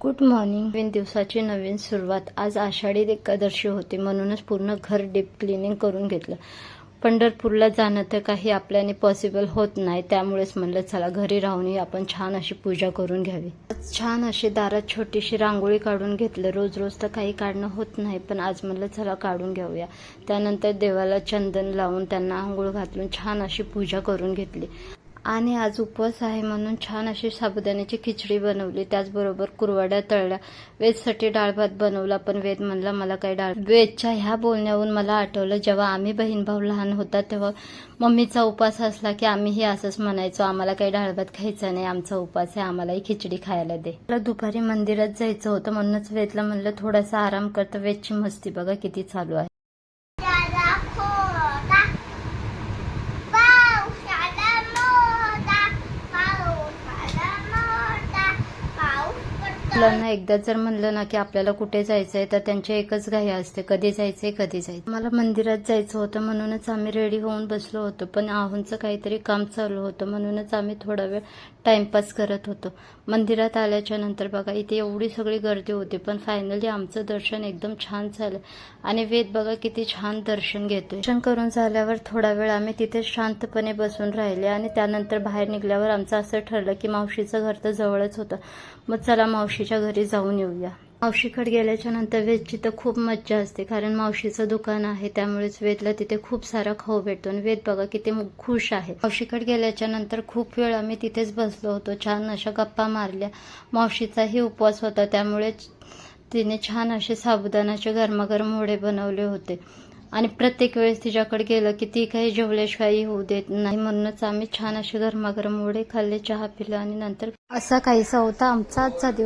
Good morning. नवीन दिवसाची नवीन सुरुवात. आज आषाढी एकादशी होती, म्हणूनच पूर्ण घर डीप क्लिनिंग करून घेतलं. पंढरपूरला जाणं तर काही आपल्याने पॉसिबल होत नाही, त्यामुळेच म्हणलं चला घरी राहूनही आपण छान अशी पूजा करून घ्यावी. छान अशी दारात छोटीशी रांगोळी काढून घेतलं. रोज रोज तर काही काढणं होत नाही, पण आज म्हणलं चला काढून घेऊया. त्यानंतर देवाला चंदन लावून त्यांना आंघोळ घातून छान अशी पूजा करून घेतली. आणि आज उपवास आहे म्हणून छान अशी साबुदाण्याची खिचडी बनवली. त्याचबरोबर कुरवड्या तळल्या. वेदसाठी डाळ भात बनवला, पण वेद म्हणला मला काही डाळ. वेदच्या ह्या बोलण्यावरून मला आठवलं, जेव्हा आम्ही बहीण भाऊ लहान होता तेव्हा मम्मीचा उपवास असला की आम्हीही असंच म्हणायचो, आम्हाला काही डाळ भात खायचा नाही, आमचा उपवास आहे, आम्हालाही खिचडी खायला दे. मला दुपारी मंदिरात जायचं होतं, म्हणूनच वेदला म्हणलं थोडासा आराम करतं. वेदची मस्ती बघा किती चालू आहे. मुलांना एकदा जर म्हणलं ना की आपल्याला कुठे जायचंय तर त्यांची एकच घाई असते, कधी जायचंय कधी जायचं. मला मंदिरात जायचं होतं म्हणूनच आम्ही रेडी होऊन बसलो होतो, पण आहुंचं काहीतरी काम चालू होतं म्हणूनच आम्ही थोडा वेळ टाइमपास करत होतो. मंदिरात आल्याच्या नंतर बघा इथे एवढी सगळी गर्दी होती, पण फायनली आमचं दर्शन एकदम छान झालं. आणि वेद बघा किती छान दर्शन घेतोय. दर्शन करून झाल्यावर थोडा वेळ आम्ही तिथे शांतपणे बसून राहिले आणि त्यानंतर बाहेर निघल्यावर आमचं असं ठरलं की मावशीचं घर तर जवळच होतं, मग चला मावशीच्या घरी जाऊन येऊया. मावशीकडे गेल्याच्या नंतर वेदची तर खूप मज्जा असते, कारण मावशीचं दुकान आहे, त्यामुळेच वेदला तिथे खूप सारा खाऊ भेटतो. आणि वेद बघा किती खुश आहे. मावशीकडे गेल्याच्या नंतर खूप वेळ आम्ही तिथेच बसलो होतो, छान अशा गप्पा मारल्या. मावशीचाही उपवास होता, त्यामुळे तिने छान असे साबुदाण्याचे गरमागरम वडे बनवले होते. आणि प्रत्येक वेळेस तिच्याकडे गेलं की ती काही जेवल्याशिवाय होऊ देत नाही, म्हणूनच आम्ही छान असे गरमागरम वडे खाल्ले, चहा पिला आणि नंतर असा काहीसा होता आमचा आजचा दिवस.